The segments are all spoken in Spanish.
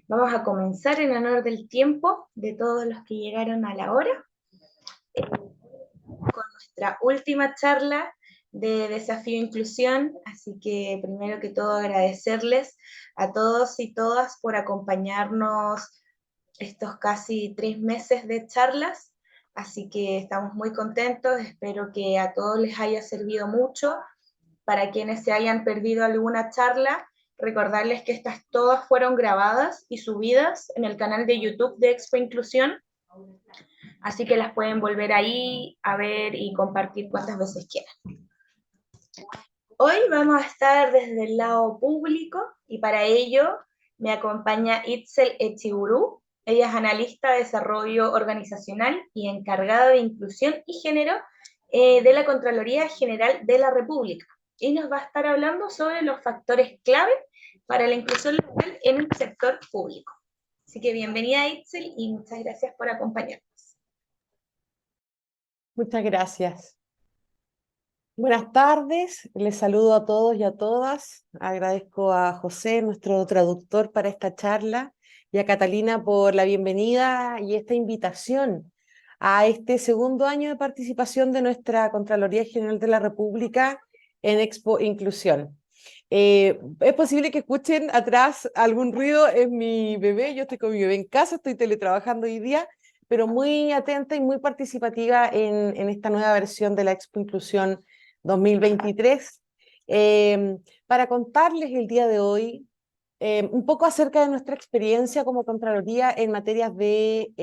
Vamos a comenzar en honor del tiempo de todos los que llegaron a la hora, con nuestra última charla de Desafío Inclusión, así que primero que todo agradecerles a todos y todas por acompañarnos estos casi 3 meses de charlas, así que estamos muy contentos, espero que a todos les haya servido mucho. Para quienes se hayan perdido alguna charla, recordarles que estas todas fueron grabadas y subidas en el canal de YouTube de Expo Inclusión, así que las pueden volver ahí a ver y compartir cuantas veces quieran. Hoy vamos a estar desde el lado público y para ello me acompaña Itzel Echigurú. Ella es analista de desarrollo organizacional y encargada de inclusión y género de la Contraloría General de la República. Y nos va a estar hablando sobre los factores clave para la inclusión laboral en el sector público. Así que bienvenida Itzel y muchas gracias por acompañarnos. Muchas gracias. Buenas tardes, les saludo a todos y a todas. Agradezco a José, nuestro traductor, para esta charla y a Catalina por la bienvenida y esta invitación a este segundo año de participación de nuestra Contraloría General de la República en Expo Inclusión. Es posible que escuchen atrás algún ruido, es mi bebé, yo estoy con mi bebé en casa, estoy teletrabajando hoy día, pero muy atenta y muy participativa en esta nueva versión de la Expo Inclusión 2023, para contarles el día de hoy un poco acerca de nuestra experiencia como Contraloría en materias de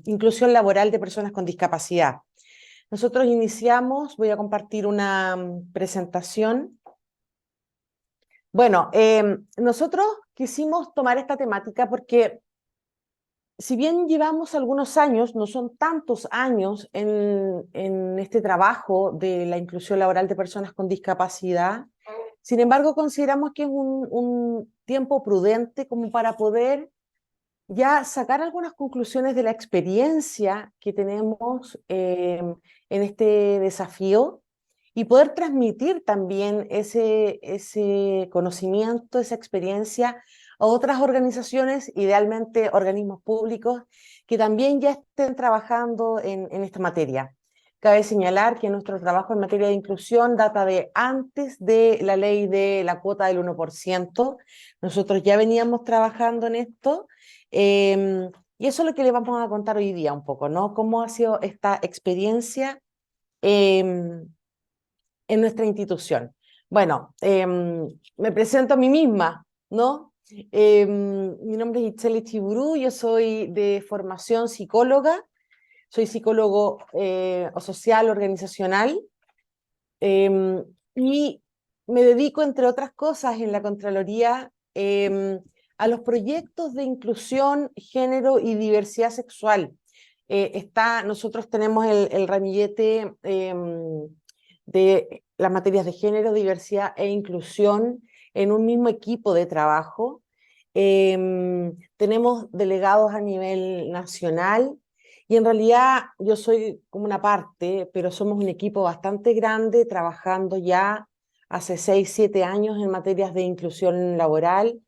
inclusión laboral de personas con discapacidad. Nosotros iniciamos, voy a compartir una presentación. Bueno, nosotros quisimos tomar esta temática porque si bien llevamos algunos años, no son tantos años en este trabajo de la inclusión laboral de personas con discapacidad, sin embargo consideramos que es un tiempo prudente como para poder ya sacar algunas conclusiones de la experiencia que tenemos en este desafío y poder transmitir también ese conocimiento, esa experiencia a otras organizaciones, idealmente organismos públicos, que también ya estén trabajando en esta materia. Cabe señalar que nuestro trabajo en materia de inclusión data de antes de la ley de la cuota del 1%. Nosotros ya veníamos trabajando en esto. Y eso es lo que le vamos a contar hoy día un poco, ¿no? Cómo ha sido esta experiencia eh, en nuestra institución. Bueno, me presento a mí misma, ¿no? Mi nombre es Itzel Chiburú, yo soy de formación psicóloga, soy psicólogo o social organizacional, y me dedico, entre otras cosas, en la Contraloría a los proyectos de inclusión, género y diversidad sexual. Nosotros tenemos el ramillete de las materias de género, diversidad e inclusión en un mismo equipo de trabajo. Tenemos delegados a nivel nacional y en realidad yo soy como una parte, pero somos un equipo bastante grande trabajando ya hace 6, 7 años en materias de inclusión laboral,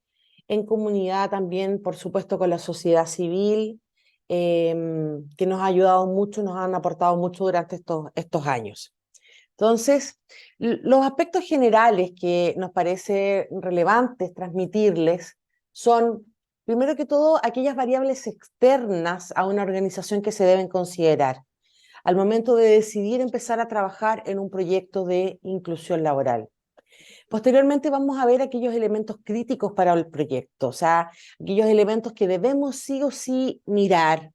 en comunidad también, por supuesto, con la sociedad civil, que nos ha ayudado mucho, nos han aportado mucho durante estos años. Entonces, los aspectos generales que nos parece relevantes transmitirles son, primero que todo, aquellas variables externas a una organización que se deben considerar al momento de decidir empezar a trabajar en un proyecto de inclusión laboral. Posteriormente vamos a ver aquellos elementos críticos para el proyecto, o sea, aquellos elementos que debemos sí o sí mirar,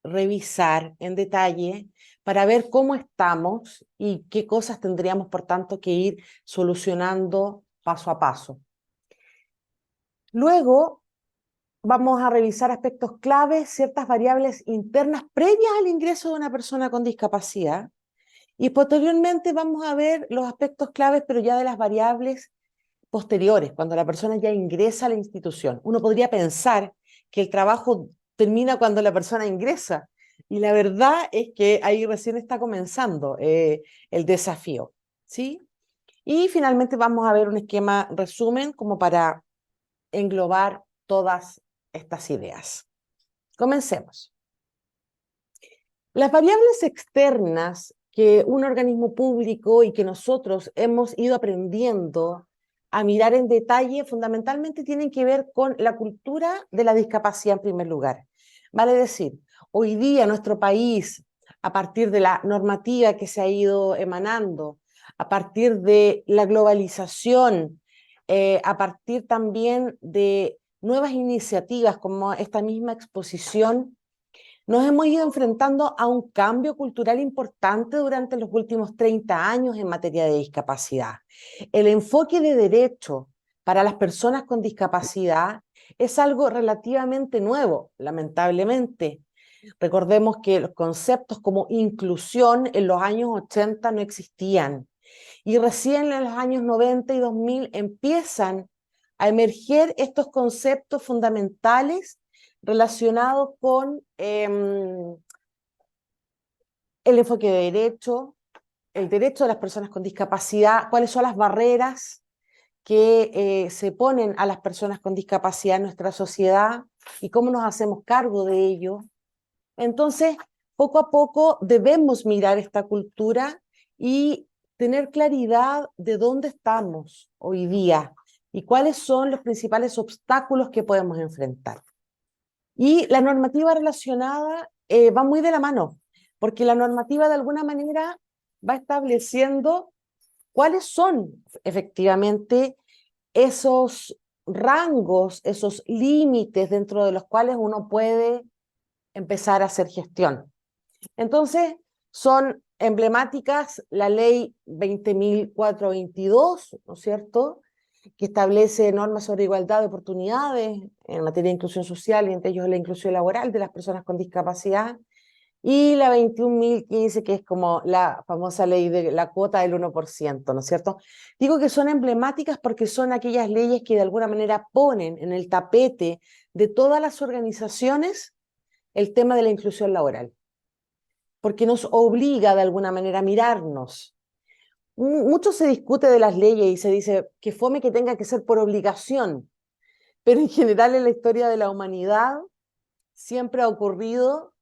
revisar en detalle para ver cómo estamos y qué cosas tendríamos, por tanto, que ir solucionando paso a paso. Luego vamos a revisar aspectos claves, ciertas variables internas previas al ingreso de una persona con discapacidad. Y posteriormente vamos a ver los aspectos claves, pero ya de las variables posteriores, cuando la persona ya ingresa a la institución. Uno podría pensar que el trabajo termina cuando la persona ingresa, y la verdad es que ahí recién está comenzando el desafío, ¿sí? Y finalmente vamos a ver un esquema resumen como para englobar todas estas ideas. Comencemos. Las variables externas que un organismo público y que nosotros hemos ido aprendiendo a mirar en detalle, fundamentalmente tienen que ver con la cultura de la discapacidad en primer lugar. Vale decir, hoy día nuestro país, a partir de la normativa que se ha ido emanando, a partir de la globalización, a partir también de nuevas iniciativas como esta misma exposición, nos hemos ido enfrentando a un cambio cultural importante durante los últimos 30 años en materia de discapacidad. El enfoque de derecho para las personas con discapacidad es algo relativamente nuevo, lamentablemente. Recordemos que los conceptos como inclusión en los años 80 no existían y recién en los años 90 y 2000 empiezan a emerger estos conceptos fundamentales relacionados con el enfoque de derecho, el derecho de las personas con discapacidad, cuáles son las barreras que se ponen a las personas con discapacidad en nuestra sociedad y cómo nos hacemos cargo de ello. Entonces, poco a poco debemos mirar esta cultura y tener claridad de dónde estamos hoy día y cuáles son los principales obstáculos que podemos enfrentar. Y la normativa relacionada va muy de la mano, porque la normativa de alguna manera va estableciendo cuáles son efectivamente esos rangos, esos límites dentro de los cuales uno puede empezar a hacer gestión. Entonces, son emblemáticas la ley 20.422, ¿no es cierto?, que establece normas sobre igualdad de oportunidades en materia de inclusión social y entre ellos la inclusión laboral de las personas con discapacidad, y la 21.015, que es como la famosa ley de la cuota del 1%, ¿no es cierto? Digo que son emblemáticas porque son aquellas leyes que de alguna manera ponen en el tapete de todas las organizaciones el tema de la inclusión laboral, porque nos obliga de alguna manera a mirarnos. Mucho se discute de las leyes y se dice que fome que tenga que ser por obligación, pero en general en la historia de la humanidad siempre ha ocurrido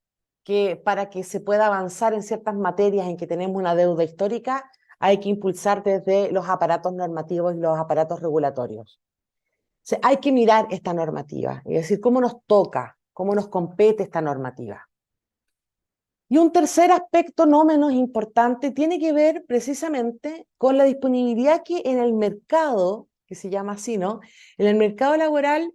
que para que se pueda avanzar en ciertas materias en que tenemos una deuda histórica, hay que impulsar desde los aparatos normativos y los aparatos regulatorios. O sea, hay que mirar esta normativa y decir cómo nos toca, cómo nos compete esta normativa. Y un tercer aspecto no menos importante tiene que ver precisamente con la disponibilidad que en el mercado, que se llama así, ¿no? En el mercado laboral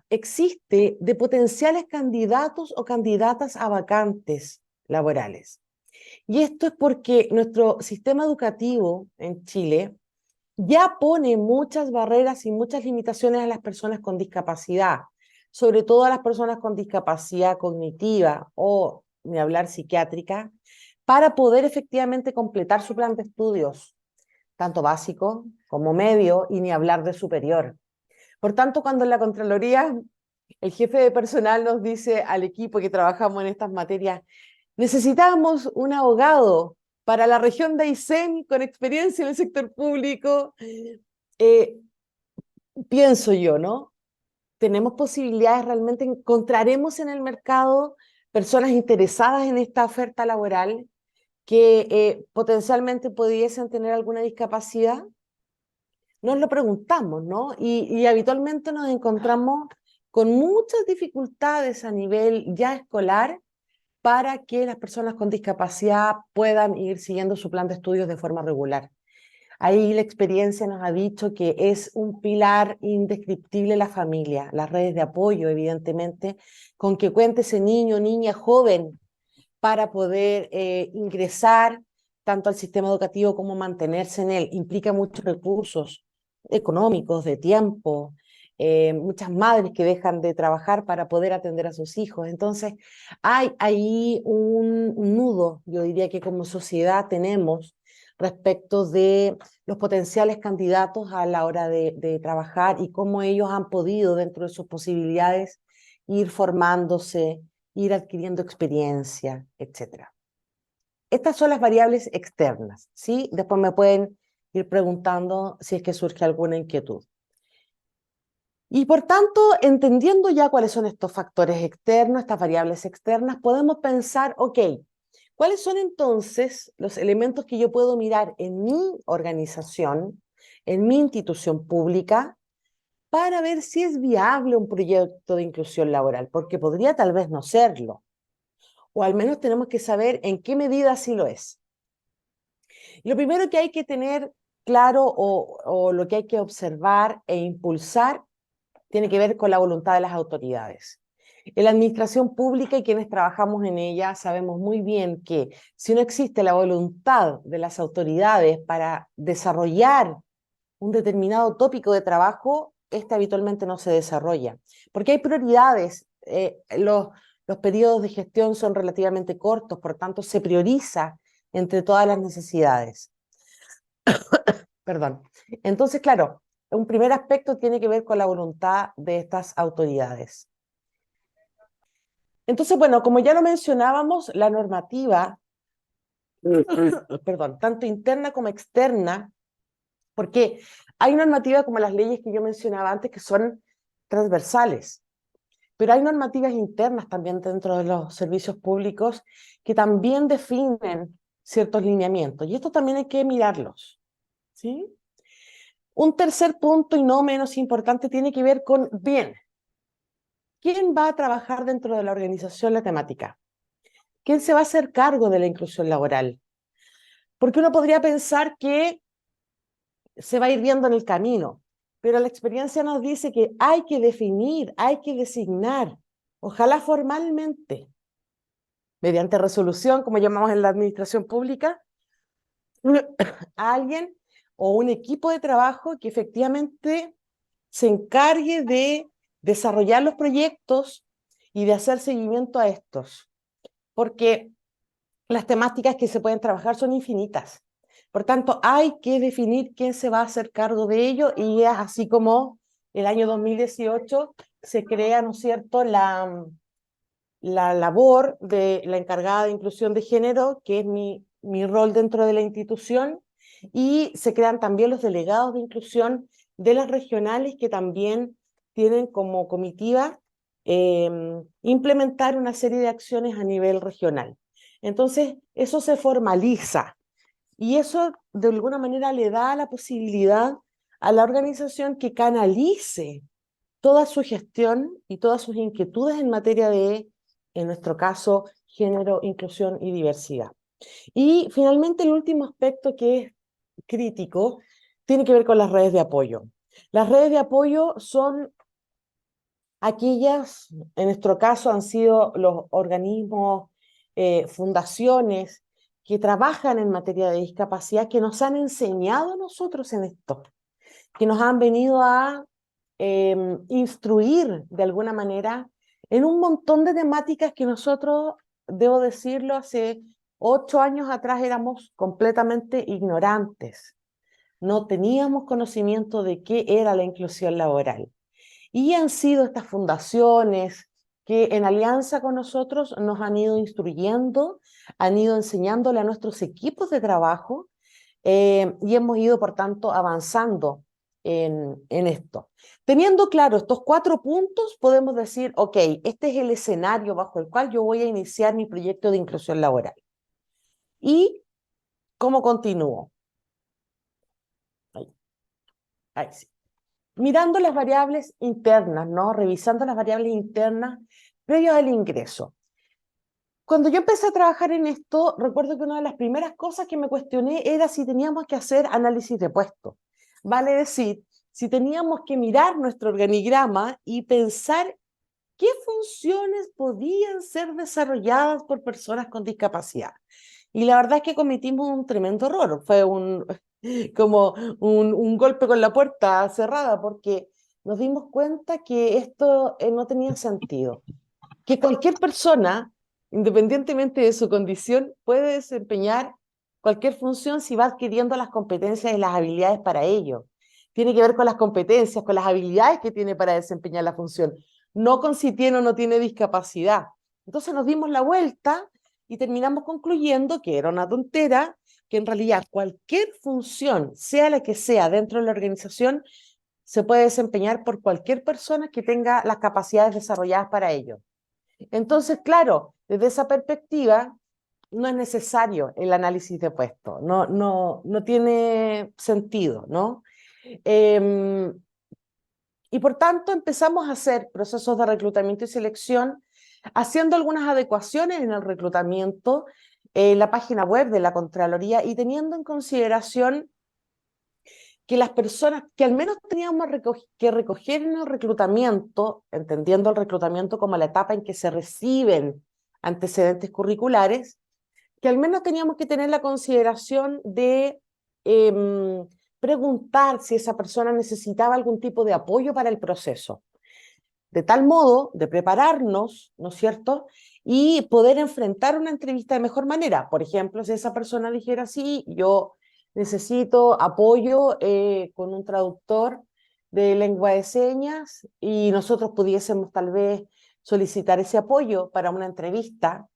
existe de potenciales candidatos o candidatas a vacantes laborales. Y esto es porque nuestro sistema educativo en Chile ya pone muchas barreras y muchas limitaciones a las personas con discapacidad, sobre todo a las personas con discapacidad cognitiva o, ni hablar, psiquiátrica, para poder efectivamente completar su plan de estudios, tanto básico como medio, y ni hablar de superior. Por tanto, cuando en la Contraloría el jefe de personal nos dice al equipo que trabajamos en estas materias, necesitamos un abogado para la región de Aysén con experiencia en el sector público, eh, pienso yo, ¿no? Tenemos posibilidades, realmente encontraremos en el mercado personas interesadas en esta oferta laboral que potencialmente pudiesen tener alguna discapacidad. Nos lo preguntamos, ¿no? Y habitualmente nos encontramos con muchas dificultades a nivel ya escolar para que las personas con discapacidad puedan ir siguiendo su plan de estudios de forma regular. Ahí la experiencia nos ha dicho que es un pilar indescriptible la familia, las redes de apoyo, evidentemente, con que cuente ese niño, niña, joven, para poder ingresar tanto al sistema educativo como mantenerse en él. Implica muchos recursos económicos, de tiempo, muchas madres que dejan de trabajar para poder atender a sus hijos. Entonces, hay ahí un nudo, yo diría que como sociedad tenemos respecto de los potenciales candidatos a la hora de trabajar y cómo ellos han podido, dentro de sus posibilidades, ir formándose, ir adquiriendo experiencia, etcétera. Estas son las variables externas, ¿sí? Después me pueden ir preguntando si es que surge alguna inquietud. Y por tanto, entendiendo ya cuáles son estos factores externos, estas variables externas, podemos pensar, ok, ¿cuáles son entonces los elementos que yo puedo mirar en mi organización, en mi institución pública, para ver si es viable un proyecto de inclusión laboral? Porque podría tal vez no serlo, o al menos tenemos que saber en qué medida sí lo es. Lo primero que hay que tener claro o lo que hay que observar e impulsar tiene que ver con la voluntad de las autoridades. En la administración pública y quienes trabajamos en ella sabemos muy bien que si no existe la voluntad de las autoridades para desarrollar un determinado tópico de trabajo, este habitualmente no se desarrolla. Porque hay prioridades, los periodos de gestión son relativamente cortos, por tanto se prioriza entre todas las necesidades. Perdón. Entonces, claro, un primer aspecto tiene que ver con la voluntad de estas autoridades. Entonces, bueno, como ya lo mencionábamos, la normativa, perdón, tanto interna como externa, porque hay normativa como las leyes que yo mencionaba antes que son transversales, pero hay normativas internas también dentro de los servicios públicos que también definen ciertos lineamientos, y esto también hay que mirarlos, ¿sí? Un tercer punto, y no menos importante, tiene que ver con, bien, ¿quién va a trabajar dentro de la organización la temática? ¿Quién se va a hacer cargo de la inclusión laboral? Porque uno podría pensar que se va a ir viendo en el camino, pero la experiencia nos dice que hay que definir, hay que designar, ojalá formalmente, mediante resolución, como llamamos en la administración pública, a alguien o un equipo de trabajo que efectivamente se encargue de desarrollar los proyectos y de hacer seguimiento a estos, porque las temáticas que se pueden trabajar son infinitas. Por tanto, hay que definir quién se va a hacer cargo de ello, y es así como el año 2018 se crea, ¿no es cierto?, la labor de la encargada de inclusión de género, que es mi rol dentro de la institución, y se crean también los delegados de inclusión de las regionales, que también tienen como comitiva implementar una serie de acciones a nivel regional. Entonces, eso se formaliza y eso de alguna manera le da la posibilidad a la organización que canalice toda su gestión y todas sus inquietudes en materia de, en nuestro caso, género, inclusión y diversidad. Y finalmente el último aspecto que es crítico tiene que ver con las redes de apoyo. Las redes de apoyo son aquellas, en nuestro caso han sido los organismos, fundaciones que trabajan en materia de discapacidad, que nos han enseñado a nosotros en esto, que nos han venido a instruir de alguna manera en un montón de temáticas que nosotros, debo decirlo, hace 8 años atrás éramos completamente ignorantes. No teníamos conocimiento de qué era la inclusión laboral. Y han sido estas fundaciones que en alianza con nosotros nos han ido instruyendo, han ido enseñándole a nuestros equipos de trabajo, y hemos ido, por tanto, avanzando en esto. Teniendo claro estos 4 puntos, podemos decir, ok, este es el escenario bajo el cual yo voy a iniciar mi proyecto de inclusión laboral. ¿Y cómo continúo? Ahí sí. Mirando las variables internas, ¿no? Revisando las variables internas previas al ingreso. Cuando yo empecé a trabajar en esto, recuerdo que una de las primeras cosas que me cuestioné era si teníamos que hacer análisis de puesto. Vale decir, si teníamos que mirar nuestro organigrama y pensar qué funciones podían ser desarrolladas por personas con discapacidad. Y la verdad es que cometimos un tremendo error. Fue como un golpe con la puerta cerrada, porque nos dimos cuenta que esto no tenía sentido. Que cualquier persona, independientemente de su condición, puede desempeñar cualquier función si va adquiriendo las competencias y las habilidades para ello. Tiene que ver con las competencias, con las habilidades que tiene para desempeñar la función, no con si tiene o no tiene discapacidad. Entonces nos dimos la vuelta y terminamos concluyendo que era una tontera, que en realidad cualquier función, sea la que sea dentro de la organización, se puede desempeñar por cualquier persona que tenga las capacidades desarrolladas para ello. Entonces, claro, desde esa perspectiva, no es necesario el análisis de puesto, no tiene sentido, ¿no? Eh, y por tanto empezamos a hacer procesos de reclutamiento y selección, haciendo algunas adecuaciones en el reclutamiento, en la página web de la Contraloría y teniendo en consideración que las personas que al menos teníamos que recoger en el reclutamiento, entendiendo el reclutamiento como la etapa en que se reciben antecedentes curriculares, que al menos teníamos que tener la consideración de preguntar si esa persona necesitaba algún tipo de apoyo para el proceso, de tal modo de prepararnos, ¿no es cierto?, y poder enfrentar una entrevista de mejor manera. Por ejemplo, si esa persona dijera, sí, yo necesito apoyo con un traductor de lengua de señas y nosotros pudiésemos tal vez solicitar ese apoyo para una entrevista.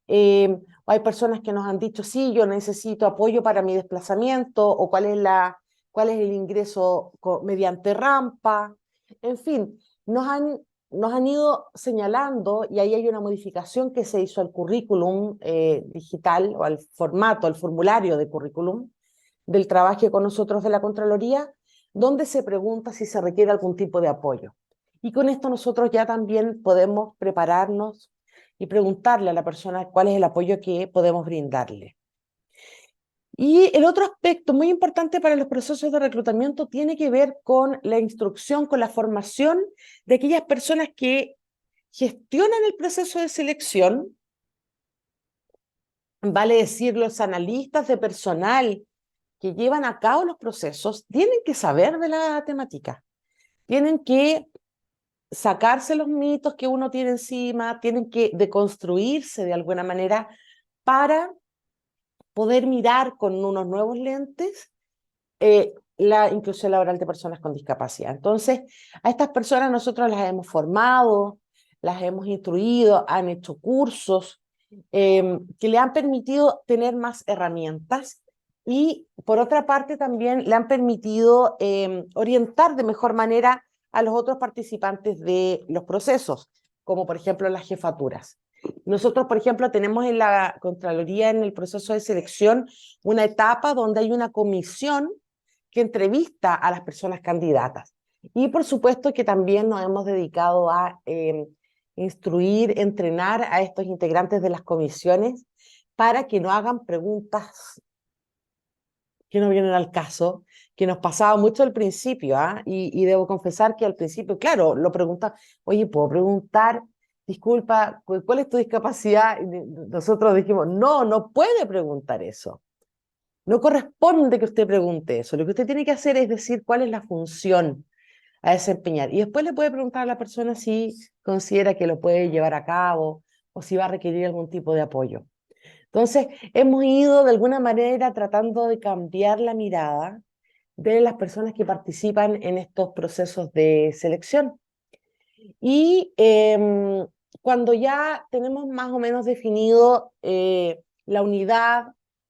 Hay personas que nos han dicho, sí, yo necesito apoyo para mi desplazamiento o cuál es el ingreso mediante rampa. En fin, nos han ido señalando, y ahí hay una modificación que se hizo al currículum digital o al formato, al formulario de currículum del trabajo con nosotros de la Contraloría, donde se pregunta si se requiere algún tipo de apoyo. Y con esto nosotros ya también podemos prepararnos y preguntarle a la persona cuál es el apoyo que podemos brindarle. Y el otro aspecto muy importante para los procesos de reclutamiento tiene que ver con la instrucción, con la formación de aquellas personas que gestionan el proceso de selección, vale decir, los analistas de personal que llevan a cabo los procesos, tienen que saber de la temática, tienen que sacarse los mitos que uno tiene encima, tienen que deconstruirse de alguna manera para poder mirar con unos nuevos lentes la inclusión laboral de personas con discapacidad. Entonces, a estas personas nosotros las hemos formado, las hemos instruido, han hecho cursos que le han permitido tener más herramientas y, por otra parte, también le han permitido orientar de mejor manera a los otros participantes de los procesos, como por ejemplo las jefaturas. Nosotros, por ejemplo, tenemos en la Contraloría, en el proceso de selección, una etapa donde hay una comisión que entrevista a las personas candidatas. Y por supuesto que también nos hemos dedicado a instruir, entrenar a estos integrantes de las comisiones para que no hagan preguntas que no vienen al caso, que nos pasaba mucho al principio, ¿ah? Y debo confesar que al principio, claro, lo preguntaba, oye, ¿puedo preguntar? Disculpa, ¿cuál es tu discapacidad? Y nosotros dijimos, no, no puede preguntar eso. No corresponde que usted pregunte eso. Lo que usted tiene que hacer es decir cuál es la función a desempeñar. Y después le puede preguntar a la persona si considera que lo puede llevar a cabo o si va a requerir algún tipo de apoyo. Entonces, hemos ido de alguna manera tratando de cambiar la mirada de las personas que participan en estos procesos de selección. Y cuando ya tenemos más o menos definido la unidad,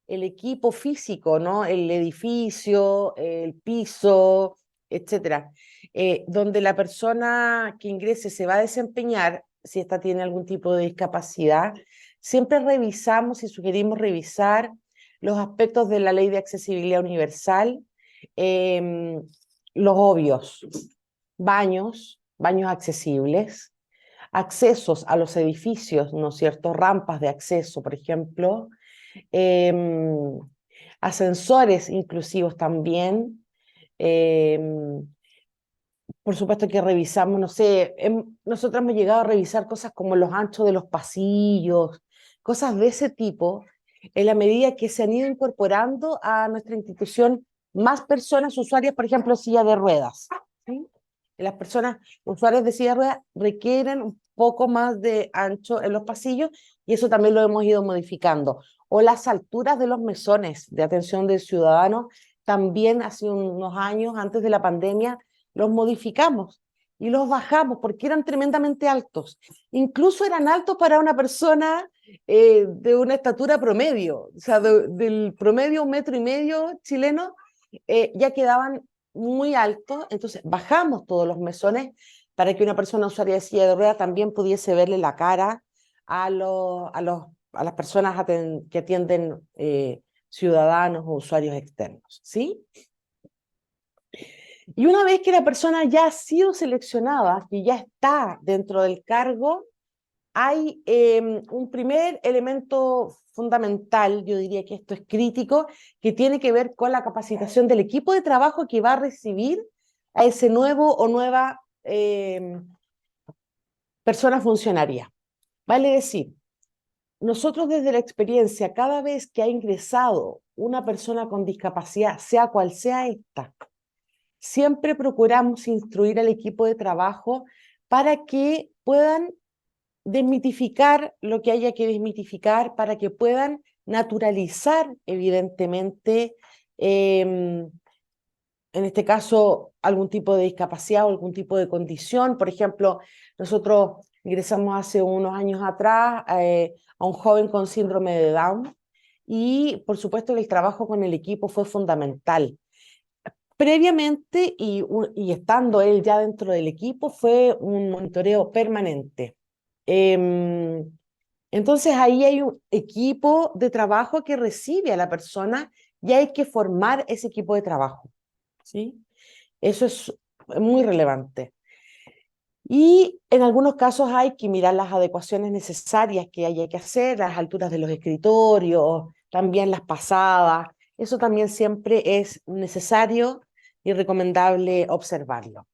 el equipo físico, ¿no? El edificio, el piso, etcétera, donde la persona que ingrese se va a desempeñar, si ésta tiene algún tipo de discapacidad, siempre revisamos y sugerimos revisar los aspectos de la Ley de Accesibilidad Universal, los obvios, baños accesibles, accesos a los edificios, ¿no es cierto? Rampas de acceso, por ejemplo, eh, ascensores inclusivos también. Eh, por supuesto que revisamos, no sé, nosotros hemos llegado a revisar cosas como los anchos de los pasillos, cosas de ese tipo, en la medida que se han ido incorporando a nuestra institución más personas usuarias, por ejemplo, silla de ruedas. ¿Sí? Las personas usuarias de silla de ruedas requieren un poco más de ancho en los pasillos y eso también lo hemos ido modificando. O las alturas de los mesones de atención del ciudadano, también hace unos años, antes de la pandemia, los modificamos y los bajamos porque eran tremendamente altos. Incluso eran altos para una persona de una estatura promedio, o sea, del promedio 1,5 metros chileno, ya quedaban muy alto, entonces bajamos todos los mesones para que una persona usuaria de silla de ruedas también pudiese verle la cara a las personas que atienden ciudadanos o usuarios externos, ¿sí? Y una vez que la persona ya ha sido seleccionada, que ya está dentro del cargo, hay un primer elemento fundamental, yo diría que esto es crítico, que tiene que ver con la capacitación del equipo de trabajo que va a recibir a ese nuevo o nueva persona funcionaria. Vale decir, nosotros desde la experiencia, cada vez que ha ingresado una persona con discapacidad, sea cual sea esta, siempre procuramos instruir al equipo de trabajo para que puedan desmitificar lo que haya que desmitificar, para que puedan naturalizar, evidentemente, en este caso, algún tipo de discapacidad o algún tipo de condición. Por ejemplo, nosotros ingresamos hace unos años atrás a un joven con síndrome de Down y, por supuesto, el trabajo con el equipo fue fundamental. Previamente y estando él ya dentro del equipo, fue un monitoreo permanente. Eh, entonces ahí hay un equipo de trabajo que recibe a la persona y hay que formar ese equipo de trabajo, ¿sí? Eso es muy relevante. Y en algunos casos hay que mirar las adecuaciones necesarias que haya que hacer, las alturas de los escritorios, también las pasadas. Eso también siempre es necesario y recomendable observarlo.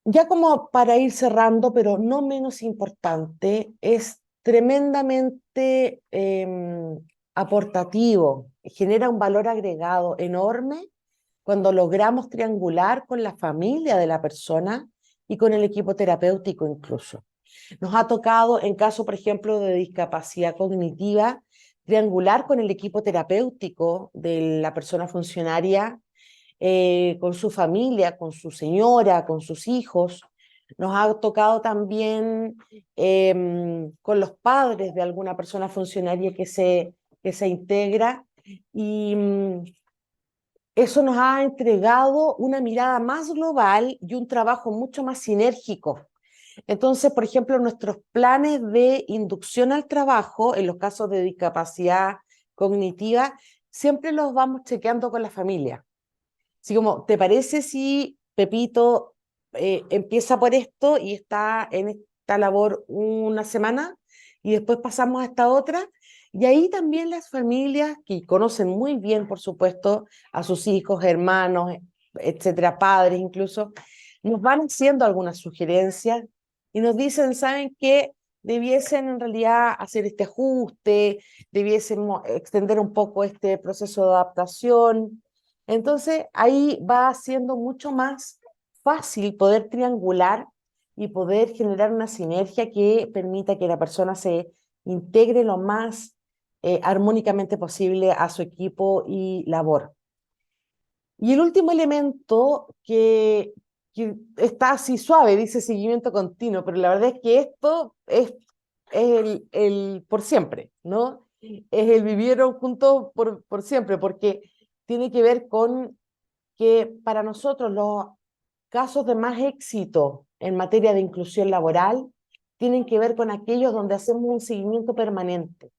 Ya como para ir cerrando, pero no menos importante, es tremendamente aportativo, genera un valor agregado enorme cuando logramos triangular con la familia de la persona y con el equipo terapéutico incluso. Nos ha tocado, en caso, por ejemplo, de discapacidad cognitiva, triangular con el equipo terapéutico de la persona funcionaria, con su familia, con su señora, con sus hijos. Nos ha tocado también con los padres de alguna persona funcionaria que se integra y eso nos ha entregado una mirada más global y un trabajo mucho más sinérgico. Entonces, por ejemplo, nuestros planes de inducción al trabajo, en los casos de discapacidad cognitiva, siempre los vamos chequeando con la familia. Así como, ¿te parece si Pepito empieza por esto y está en esta labor una semana y después pasamos a esta otra? Y ahí también las familias que conocen muy bien, por supuesto, a sus hijos, hermanos, etcétera, padres incluso, nos van haciendo algunas sugerencias y nos dicen, ¿saben qué? Debiesen en realidad hacer este ajuste, debiésemos extender un poco este proceso de adaptación. Entonces ahí va siendo mucho más fácil poder triangular y poder generar una sinergia que permita que la persona se integre lo más armónicamente posible a su equipo y labor. Y el último elemento que está así suave, dice seguimiento continuo, pero la verdad es que esto es el por siempre, ¿no? Es el vivieron juntos por siempre, porque tiene que ver con que para nosotros los casos de más éxito en materia de inclusión laboral tienen que ver con aquellos donde hacemos un seguimiento permanente,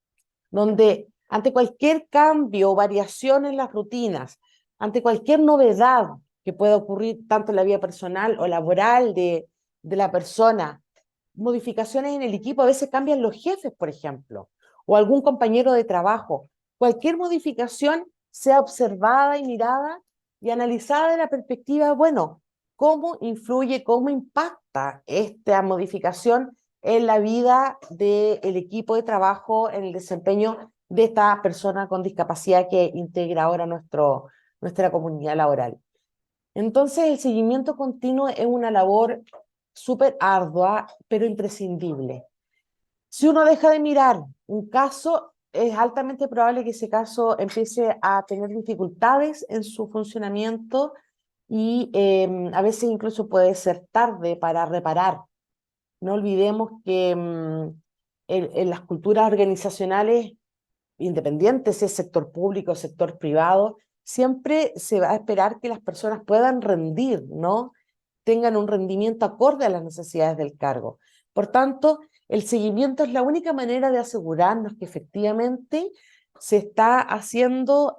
donde ante cualquier cambio o variación en las rutinas, ante cualquier novedad que pueda ocurrir tanto en la vida personal o laboral de la persona, modificaciones en el equipo, a veces cambian los jefes, por ejemplo, o algún compañero de trabajo. Cualquier modificación sea observada y mirada y analizada de la perspectiva, bueno, cómo influye, cómo impacta esta modificación en la vida del equipo de trabajo, en el desempeño de esta persona con discapacidad que integra ahora nuestra comunidad laboral. Entonces, el seguimiento continuo es una labor súper ardua, pero imprescindible. Si uno deja de mirar un caso, es altamente probable que ese caso empiece a tener dificultades en su funcionamiento y a veces incluso puede ser tarde para reparar. No olvidemos que en las culturas organizacionales independientes, si es sector público, sector privado, siempre se va a esperar que las personas puedan rendir, ¿no? Tengan un rendimiento acorde a las necesidades del cargo. Por tanto, el seguimiento es la única manera de asegurarnos que efectivamente se está haciendo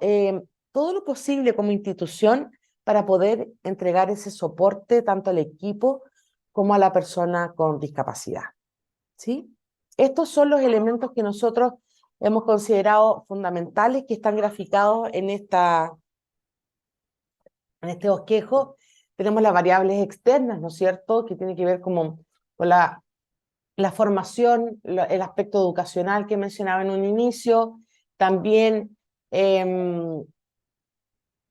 todo lo posible como institución para poder entregar ese soporte tanto al equipo como a la persona con discapacidad. ¿Sí? Estos son los elementos que nosotros hemos considerado fundamentales, que están graficados en este bosquejo. Tenemos las variables externas, ¿no es cierto?, que tiene que ver como con la formación, el aspecto educacional que mencionaba en un inicio, también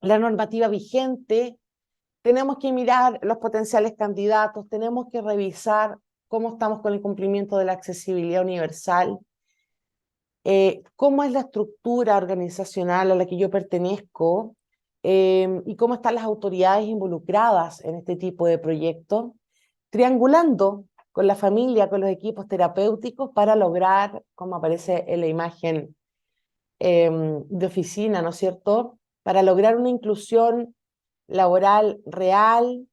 la normativa vigente. Tenemos que mirar los potenciales candidatos, tenemos que revisar cómo estamos con el cumplimiento de la accesibilidad universal, cómo es la estructura organizacional a la que yo pertenezco, y cómo están las autoridades involucradas en este tipo de proyectos, triangulando con la familia, con los equipos terapéuticos para lograr, como aparece en la imagen de oficina, ¿no es cierto?, para lograr una inclusión laboral real,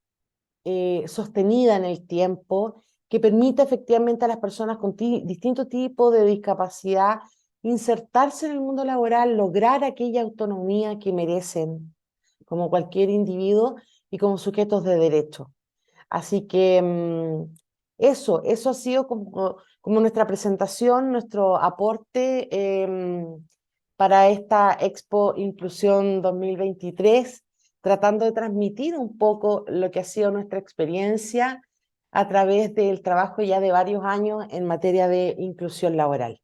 sostenida en el tiempo, que permita efectivamente a las personas con distintos tipos de discapacidad insertarse en el mundo laboral, lograr aquella autonomía que merecen como cualquier individuo y como sujetos de derecho. Así que eso ha sido como nuestra presentación, nuestro aporte para esta Expo Inclusión 2023, tratando de transmitir un poco lo que ha sido nuestra experiencia a través del trabajo ya de varios años en materia de inclusión laboral.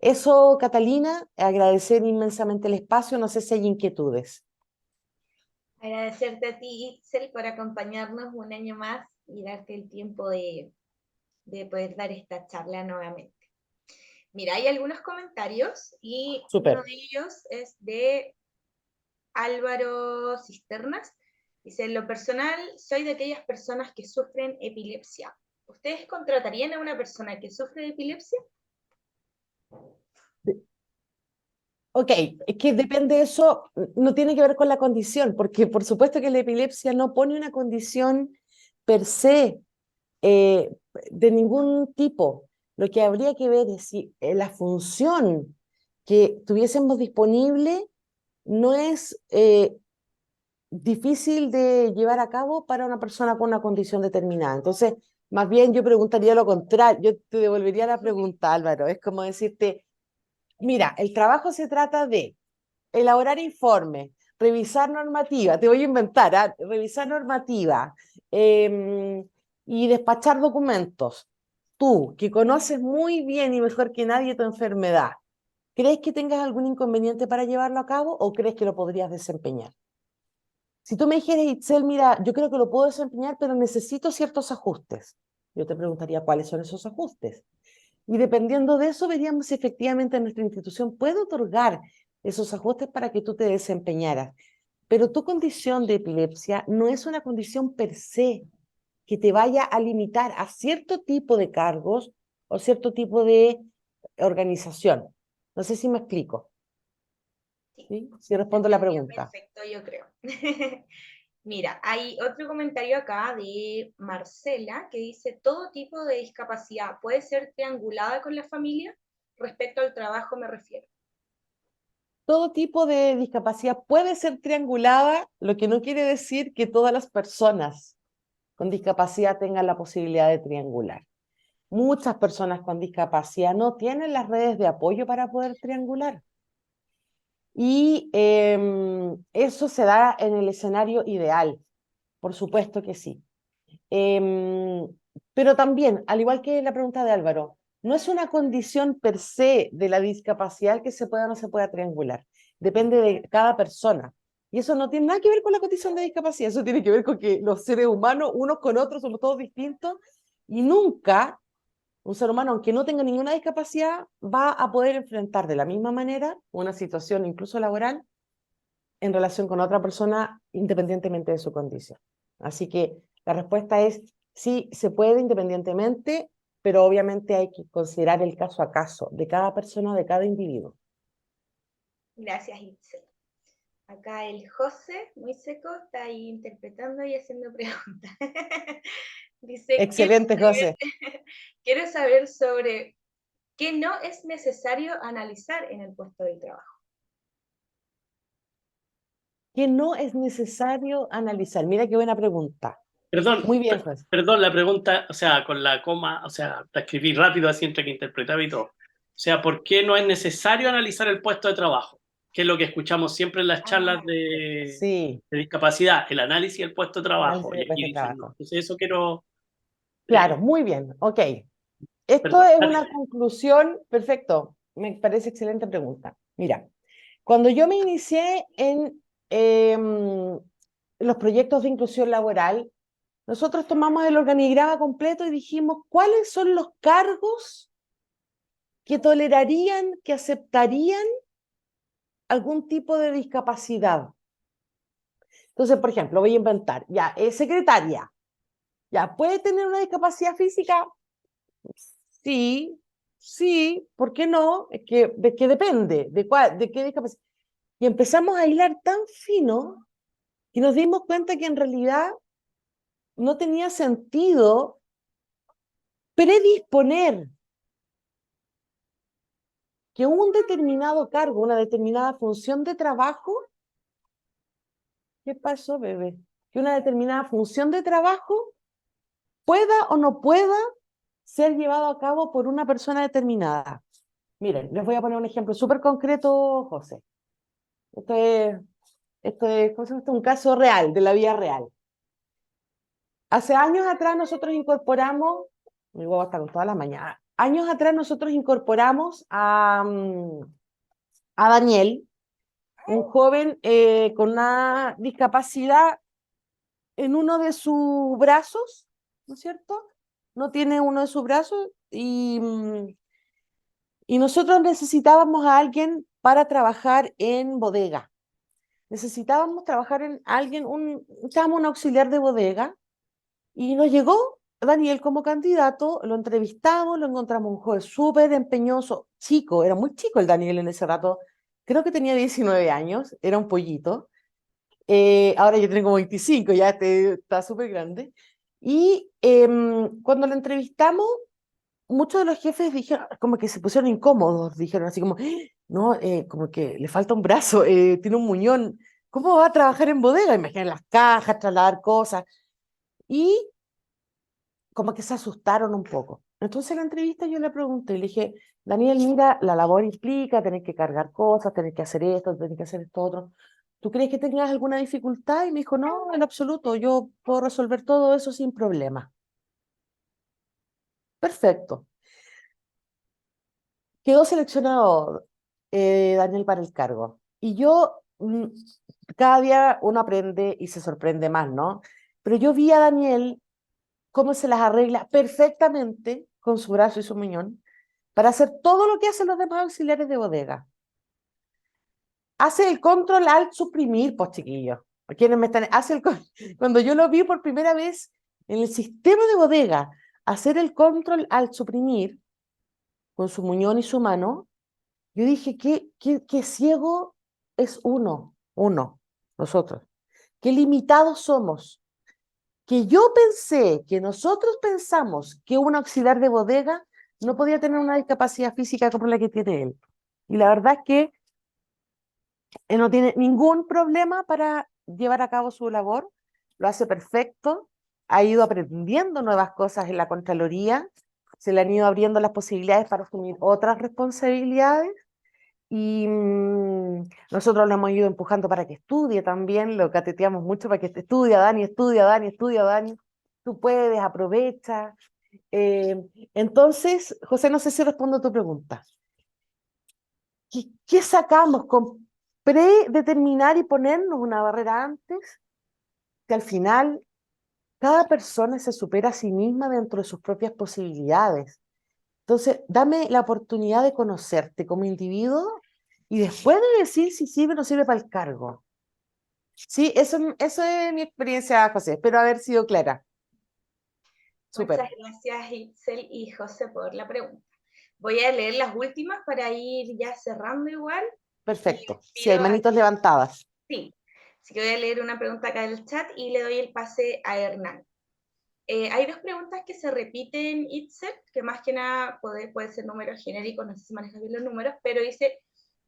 Eso, Catalina, agradecer inmensamente el espacio, no sé si hay inquietudes. Agradecerte a ti, Itzel, por acompañarnos un año más y darte el tiempo de poder dar esta charla nuevamente. Mira, hay algunos comentarios y uno Súper. de ellos es de Álvaro Cisternas. Dice, en lo personal, soy de aquellas personas que sufren epilepsia. ¿Ustedes contratarían a una persona que sufre de epilepsia? Ok, es que depende de eso, no tiene que ver con la condición, porque por supuesto que la epilepsia no pone una condición per se eh, de ningún tipo. Lo que habría que ver es si la función que tuviésemos disponible no es difícil de llevar a cabo para una persona con una condición determinada. Entonces, más bien yo preguntaría lo contrario, yo te devolvería la pregunta, Álvaro, es como decirte, mira, el trabajo se trata de elaborar informes, revisar normativa, te voy a inventar, ¿ah? Revisar normativa y despachar documentos. Tú, que conoces muy bien y mejor que nadie tu enfermedad, ¿crees que tengas algún inconveniente para llevarlo a cabo o crees que lo podrías desempeñar? Si tú me dijeras, Itzel, mira, yo creo que lo puedo desempeñar, pero necesito ciertos ajustes. Yo te preguntaría cuáles son esos ajustes. Y dependiendo de eso, veríamos si efectivamente nuestra institución puede otorgar esos ajustes para que tú te desempeñaras. Pero tu condición de epilepsia no es una condición per se que te vaya a limitar a cierto tipo de cargos o cierto tipo de organización. No sé si me explico. Sí, ¿Sí? Si se respondo la entendió pregunta. perfecto, yo creo. Mira, hay otro comentario acá de Marcela que dice, todo tipo de discapacidad puede ser triangulada con la familia. Respecto al trabajo me refiero. Todo tipo de discapacidad puede ser triangulada, lo que no quiere decir que todas las personas con discapacidad tengan la posibilidad de triangular. Muchas personas con discapacidad no tienen las redes de apoyo para poder triangular. Y eso se da en el escenario ideal, por supuesto que sí. Em, pero también, al igual que la pregunta de Álvaro, no es una condición per se de la discapacidad que se pueda o no se pueda triangular. Depende de cada persona. Y eso no tiene nada que ver con la condición de discapacidad, eso tiene que ver con que los seres humanos, unos con otros, somos todos distintos y nunca un ser humano, aunque no tenga ninguna discapacidad, va a poder enfrentar de la misma manera una situación incluso laboral en relación con otra persona independientemente de su condición. Así que la respuesta es sí, se puede independientemente, pero obviamente hay que considerar el caso a caso de cada persona, de cada individuo. Gracias, Itzel. Acá el José, muy seco, está ahí interpretando y haciendo preguntas. Dice, Excelente, José. quiero saber sobre qué no es necesario analizar en el puesto de trabajo. ¿Qué no es necesario analizar? Mira qué buena pregunta. Perdón, Muy bien, José. perdón, la pregunta, o sea, con la coma, o sea, la escribí rápido así entre que interpretaba y todo. O sea, ¿por qué no es necesario analizar el puesto de trabajo? Que es lo que escuchamos siempre en las charlas Ah, Sí, de discapacidad, el análisis del puesto de trabajo. análisis Y de aquí puesto de dicen no. trabajo. Entonces eso quiero, Claro, muy bien. Ok. Esto perdón. es una conclusión, perfecto. Me parece excelente pregunta. Mira, cuando yo me inicié en los proyectos de inclusión laboral, nosotros tomamos el organigrama completo y dijimos cuáles son los cargos que tolerarían, que aceptarían algún tipo de discapacidad. Entonces, por ejemplo, voy a inventar, ya, secretaria, ya, ¿puede tener una discapacidad física? Sí, sí, ¿por qué no? Es que, de qué depende, de qué discapacidad. Y empezamos a hilar tan fino que nos dimos cuenta que en realidad no tenía sentido predisponer que un determinado cargo, una determinada función de trabajo, ¿qué pasó, bebé? Que una determinada función de trabajo pueda o no pueda ser llevado a cabo por una persona determinada. Miren, les voy a poner un ejemplo súper concreto, José. Esto es, ¿cómo se llama esto? Un caso real, de la vida real. Hace años atrás nosotros incorporamos, mi huevo está con todas las mañanas, años atrás nosotros incorporamos a Daniel, un joven con una discapacidad en uno de sus brazos, ¿no es cierto? No tiene uno de sus brazos y nosotros necesitábamos a alguien para trabajar en bodega. Necesitábamos trabajar en alguien, necesitábamos un auxiliar de bodega y nos llegó Daniel como candidato, lo entrevistamos, lo encontramos un joven súper empeñoso, chico, era muy chico el Daniel en ese rato, creo que tenía 19 años, era un pollito. Ahora yo tengo como 25, ya está súper grande. Y cuando lo entrevistamos, muchos de los jefes dijeron, como que se pusieron incómodos, dijeron así como, no, como que le falta un brazo, tiene un muñón, ¿cómo va a trabajar en bodega? Imaginen las cajas, trasladar cosas. Y como que se asustaron un poco. Entonces en la entrevista yo le pregunté, le dije, Daniel, mira, la labor implica tener que cargar cosas, tener que hacer esto, tener que hacer esto otro. ¿Tú crees que tengas alguna dificultad? Y me dijo, no, en absoluto, yo puedo resolver todo eso sin problema. Perfecto. Quedó seleccionado Daniel para el cargo. Y yo, cada día uno aprende y se sorprende más, ¿no? Pero yo vi a Daniel cómo se las arregla perfectamente con su brazo y su muñón para hacer todo lo que hacen los demás auxiliares de bodega. Hace el control alt suprimir, pues chiquillos. Quienes me están, cuando yo lo vi por primera vez en el sistema de bodega, hacer el control alt suprimir con su muñón y su mano, yo dije, qué ciego es uno, nosotros. Qué limitados somos. Que yo pensé, que nosotros pensamos que un auxiliar de bodega no podía tener una discapacidad física como la que tiene él. Y la verdad es que él no tiene ningún problema para llevar a cabo su labor, lo hace perfecto, ha ido aprendiendo nuevas cosas en la Contraloría, se le han ido abriendo las posibilidades para asumir otras responsabilidades y nosotros lo hemos ido empujando para que estudie también, lo cateteamos mucho para que estudia, Dani, estudia, Dani, estudia, Dani, tú puedes, aprovecha. Entonces, José, no sé si respondo a tu pregunta. ¿Qué sacamos con predeterminar y ponernos una barrera antes? Que al final cada persona se supera a sí misma dentro de sus propias posibilidades. Entonces, dame la oportunidad de conocerte como individuo y después de decir si sirve o no sirve para el cargo. Sí, eso es mi experiencia, José. Espero haber sido clara. muchas Súper. gracias, Itzel y José, por la pregunta. Voy a leer las últimas para ir ya cerrando igual. Y Perfecto. les Sí, hay pido a manitos levantadas. Sí, así que voy a leer una pregunta acá del chat y le doy el pase a Hernán. Hay dos preguntas que se repiten, Itzel, que más que nada puede ser números genéricos, no sé si manejas bien los números, pero dice,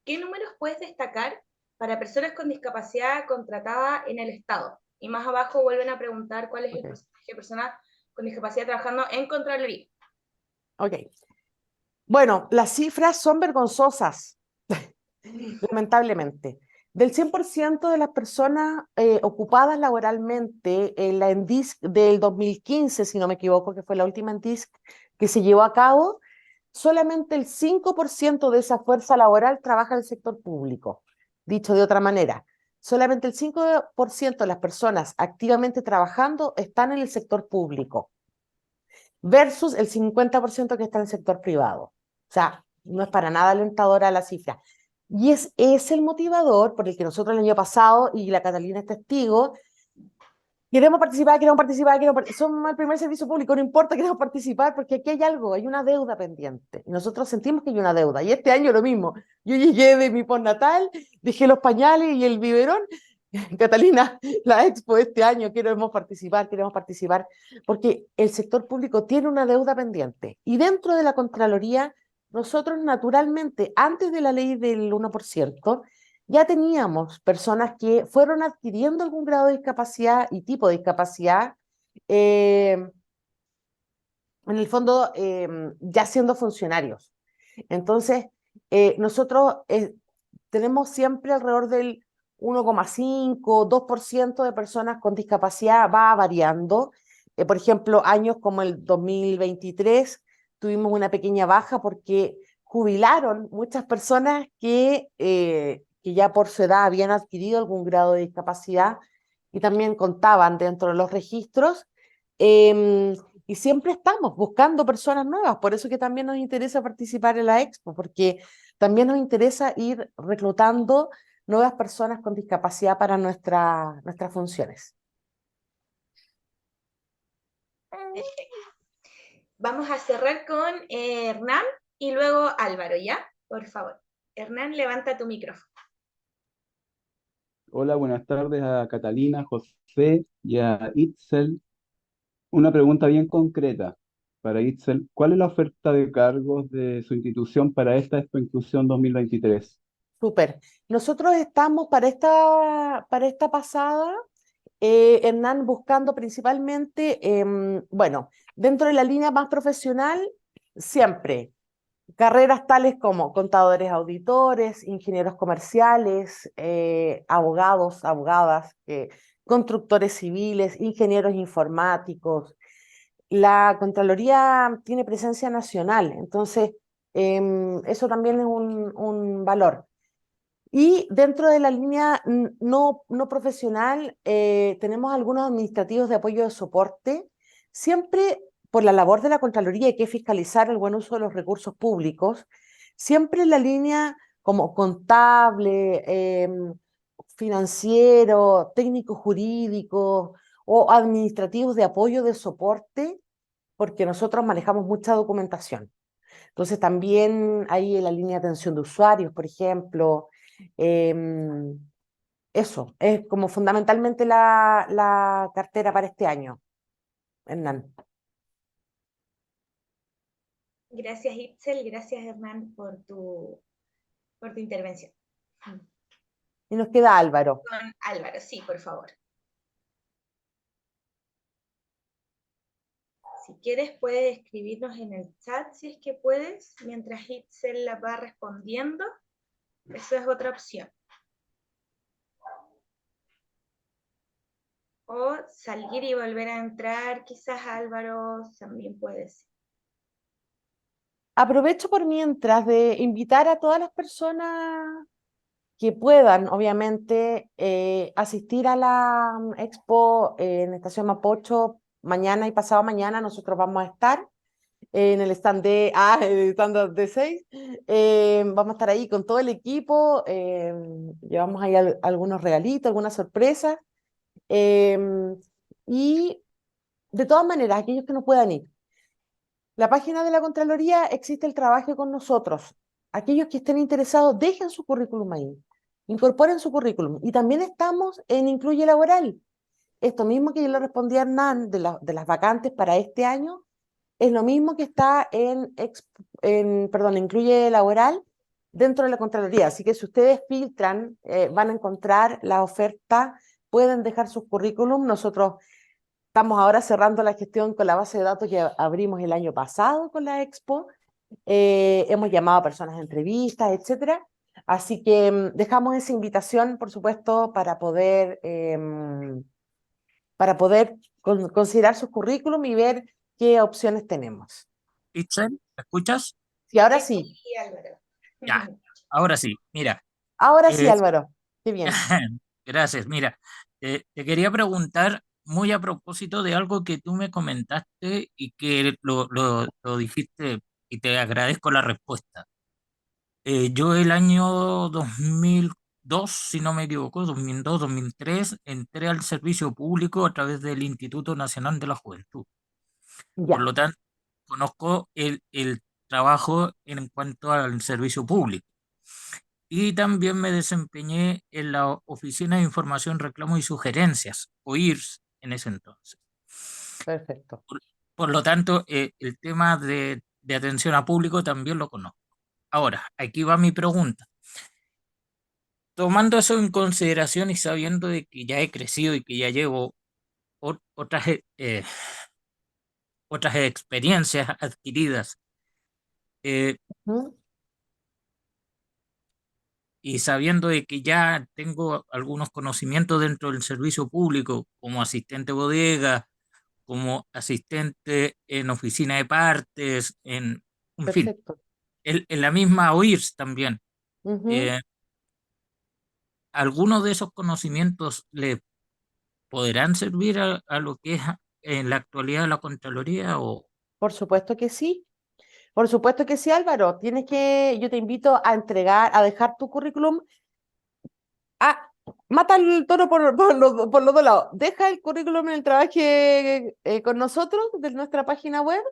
¿qué números puedes destacar para personas con discapacidad contratada en el Estado? Y más abajo vuelven a preguntar cuál es el porcentaje de personas con discapacidad trabajando en Contraloría. Ok. Bueno, las cifras son vergonzosas, lamentablemente. Del 100% de las personas ocupadas laboralmente en la ENDISC del 2015, si no me equivoco, que fue la última ENDISC que se llevó a cabo, solamente el 5% de esa fuerza laboral trabaja en el sector público. Dicho de otra manera, solamente el 5% de las personas activamente trabajando están en el sector público versus el 50% que está en el sector privado. O sea, no es para nada alentadora la cifra. Y es el motivador por el que nosotros el año pasado, y la Catalina es testigo, queremos participar, somos el primer servicio público, no importa, queremos participar porque aquí hay algo, hay una deuda pendiente. Y nosotros sentimos que hay una deuda. Y este año lo mismo. Yo llegué de mi postnatal, dejé los pañales y el biberón. Catalina, la expo este año, queremos participar, porque el sector público tiene una deuda pendiente. Y dentro de la Contraloría, nosotros naturalmente, antes de la ley del 1%, ya teníamos personas que fueron adquiriendo algún grado de discapacidad y tipo de discapacidad, en el fondo ya siendo funcionarios. Entonces, nosotros tenemos siempre alrededor del 1,5, 2% de personas con discapacidad, va variando. Por ejemplo, años como el 2023 tuvimos una pequeña baja porque jubilaron muchas personas que ya por su edad habían adquirido algún grado de discapacidad y también contaban dentro de los registros. Y siempre estamos buscando personas nuevas, por eso que también nos interesa participar en la expo, porque también nos interesa ir reclutando nuevas personas con discapacidad para nuestras funciones. Vamos a cerrar con Hernán y luego Álvaro, ¿ya? Por favor. Hernán, levanta tu micrófono. Hola, buenas tardes a Catalina, José y a Itzel. Una pregunta bien concreta para Itzel. ¿Cuál es la oferta de cargos de su institución para esta Expo Inclusión 2023? Súper. Nosotros estamos para esta pasada, Hernán, buscando principalmente, bueno, dentro de la línea más profesional, siempre carreras tales como contadores auditores, ingenieros comerciales, abogados, abogadas, constructores civiles, ingenieros informáticos. La Contraloría tiene presencia nacional, entonces eso también es un valor. Y dentro de la línea no profesional, tenemos algunos administrativos de apoyo de soporte, siempre por la labor de la Contraloría, que es fiscalizar el buen uso de los recursos públicos, siempre en la línea como contable, financiero, técnico jurídico o administrativos de apoyo de soporte, porque nosotros manejamos mucha documentación. Entonces también hay en la línea de atención de usuarios, por ejemplo. em, Eso es como fundamentalmente la cartera para este año, Hernán. Gracias, Itzel. Gracias, Hernán, por tu intervención. Y nos queda Álvaro. Con Álvaro, sí, por favor. Si quieres, puedes escribirnos en el chat si es que puedes, mientras Itzel la va respondiendo. Esa es otra opción. O salir y volver a entrar, quizás Álvaro también puede ser. Aprovecho por mientras de invitar a todas las personas que puedan, obviamente, asistir a la expo en Estación Mapocho mañana y pasado mañana. Nosotros vamos a estar en el stand el stand de 6. Vamos a estar ahí con todo el equipo. Llevamos ahí algunos regalitos, algunas sorpresas. Y de todas maneras, aquellos que no puedan ir, la página de la Contraloría existe el trabajo con nosotros. Aquellos que estén interesados, dejen su currículum ahí. incorporen su currículum. Y también estamos en Incluye Laboral. Esto mismo que yo le respondí a Hernán de las vacantes para este año, es lo mismo que está perdón, Incluye Laboral dentro de la Contraloría. Así que si ustedes filtran, van a encontrar la oferta, pueden dejar sus currículum. Nosotros estamos ahora cerrando la gestión con la base de datos que abrimos el año pasado con la Expo. Hemos llamado a personas a entrevistas, etcétera. Así que dejamos esa invitación, por supuesto, para poder considerar sus currículum y ver qué opciones tenemos. Itzel, ¿me escuchas? Sí, ahora Sí, sí. sí, Álvaro. Ya, ahora sí. Mira, Ahora sí, eh, Álvaro. Qué bien. gracias. Mira, te quería preguntar muy a propósito de algo que tú me comentaste y que lo dijiste y te agradezco la respuesta. Yo el año 2002, si no me equivoco, 2002, 2003, entré al servicio público a través del Instituto Nacional de la Juventud. Por Ya, lo tanto, conozco el trabajo en cuanto al servicio público. Y también me desempeñé en la Oficina de Información, Reclamo y Sugerencias, OIRS, en ese entonces. perfecto. Por lo tanto, el tema de atención a público también lo conozco. Ahora, aquí va mi pregunta. Tomando eso en consideración y sabiendo de que ya he crecido y que ya llevo otras, otras experiencias adquiridas, eh, ¿Mm? y sabiendo de que ya tengo algunos conocimientos dentro del servicio público como asistente bodega, como asistente en oficina de partes, en fin, Perfecto. en la misma OIRS también. Ujú. eh, ¿Algunos de esos conocimientos le podrán servir a lo que es en la actualidad la Contraloría? O Por supuesto que sí. Por supuesto que sí, Álvaro. Yo te invito a entregar, a dejar tu currículum. Ah, mata el toro por los dos lados. Deja el currículum en el trabajo con nosotros, de nuestra página web,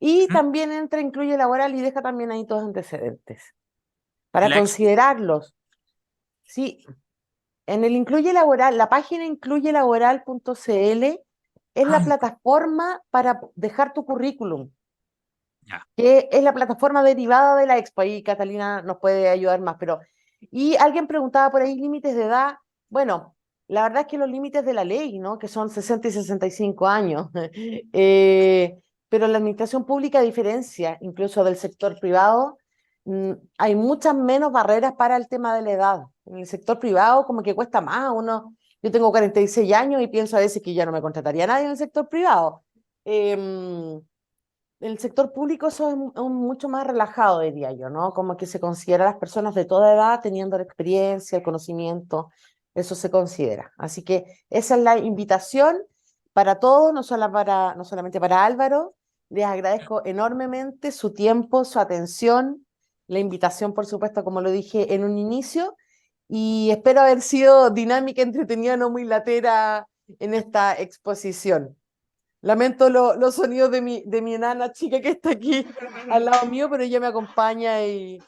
y ¿Mm? también entra, incluye laboral y deja también ahí todos antecedentes para La expo, considerarlos. Sí, en el incluye laboral, la página incluyelaboral.cl es la plataforma para dejar tu currículum, ya, que es la plataforma derivada de la Expo. Ahí Catalina nos puede ayudar más, pero... Y alguien preguntaba por ahí límites de edad. Bueno, la verdad es que los límites de la ley, ¿no? Que son 60 y 65 años. Pero la administración pública, a diferencia incluso del sector privado, hay muchas menos barreras para el tema de la edad. En el sector privado como que cuesta más. Yo tengo 46 años y pienso a veces que ya no me contrataría a nadie en el sector privado. En el sector público eso es mucho más relajado, diría yo, ¿no? Como que se considera a las personas de toda edad teniendo la experiencia, el conocimiento, eso se considera. Así que esa es la invitación para todos, no solamente para Álvaro. Les agradezco enormemente su tiempo, su atención, la invitación, por supuesto, como lo dije en un inicio, y espero haber sido dinámica, entretenida, no muy latera en esta exposición. Lamento los sonidos de mi enana chica que está aquí al lado mío, pero ella me acompaña y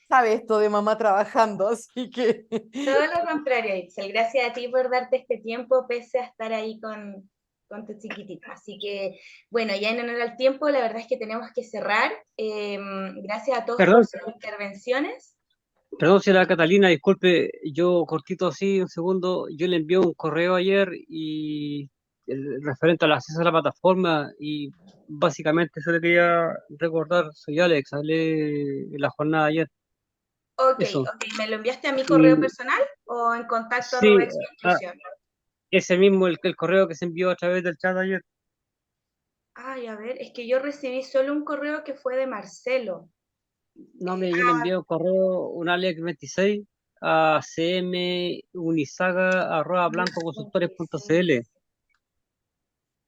sabe esto de mamá trabajando, así que Todo lo contrario, Itzel. Gracias a ti por darte este tiempo, pese a estar ahí con tu chiquitita. Así que, bueno, ya en honor al tiempo, la verdad es que tenemos que cerrar. Gracias a todos por Perdón, sus intervenciones. perdón, señora Catalina, disculpe, yo cortito así, un segundo, yo le envié un correo ayer y referente al acceso a la plataforma y básicamente eso le quería recordar, soy Alex, hablé en la jornada de ayer, Ok, eso. ok. ¿Me lo enviaste a mi correo Y personal o en contacto arroba sí, ah, inclusión? ese mismo, el correo que se envió a través del chat ayer, Ay, a ver, es que yo recibí solo un correo que fue de Marcelo. no, mire, yo le envié un correo, un Alex26 a cmunisaga@blancoconsultores.cl.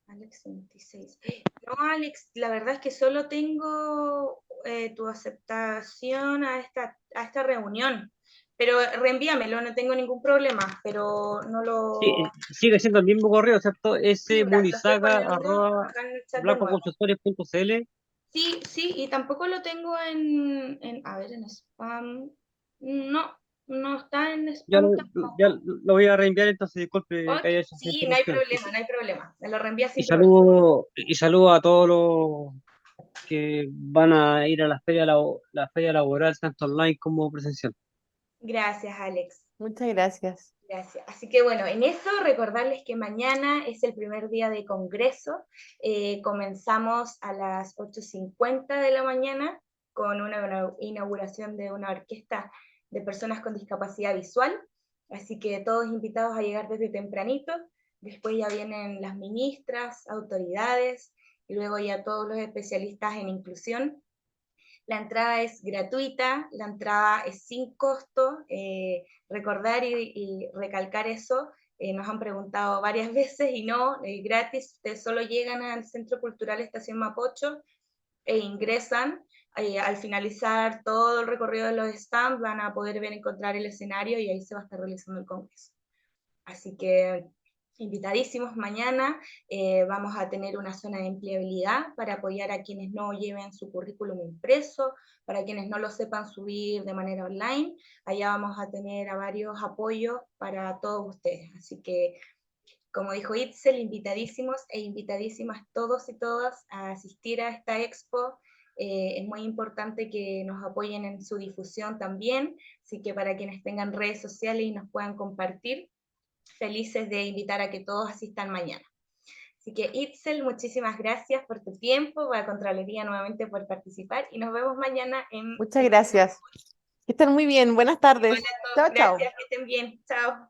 Alex 26. No, Alex, la verdad es que solo tengo tu aceptación a esta reunión, pero reenvíamelo, no tengo ningún problema, pero no Sí, lo... sigue siendo el mismo correo, ¿cierto? Sí, lo estoy poniendo acá en el chat de nuevo. smunisaga@blancoconsultores.cl. Sí, sí, y tampoco lo tengo a ver, en spam. No, No está en Ya spam lo, ya tampoco. lo voy a reenviar, entonces disculpe Ok, que haya hecho esa sí, no hay interrupción. problema, no hay problema. Me lo reenvía Y sin problema. saludo a todos los que van a ir a la feria laboral, tanto online como presencial. Gracias, Alex. Muchas gracias. Gracias. Así que bueno, en eso recordarles que mañana es el primer día de congreso. Comenzamos a las 8:50 de la mañana con una inauguración de una orquesta de personas con discapacidad visual. Así que todos invitados a llegar desde tempranito. Después ya vienen las ministras, autoridades y luego ya todos los especialistas en inclusión. La entrada es gratuita, la entrada es sin costo. Recordar y recalcar eso, nos han preguntado varias veces y no, gratis. Ustedes solo llegan al Centro Cultural Estación Mapocho e ingresan. Al finalizar todo el recorrido de los stands van a poder ver encontrar el escenario y ahí se va a estar realizando el congreso. Así que invitadísimos mañana. Vamos a tener una zona de empleabilidad para apoyar a quienes no lleven su currículum impreso, para quienes no lo sepan subir de manera online. Allá vamos a tener a varios apoyos para todos ustedes. Así que, como dijo Itzel, invitadísimos e invitadísimas todos y todas a asistir a esta expo. Es muy importante que nos apoyen en su difusión también, así que para quienes tengan redes sociales y nos puedan compartir, felices de invitar a que todos asistan mañana. Así que Itzel, muchísimas gracias por tu tiempo, a Contraloría nuevamente por participar y nos vemos mañana en... Muchas gracias. Que estén muy bien. Buenas tardes. Chao, chao. Gracias, que estén bien. Chao.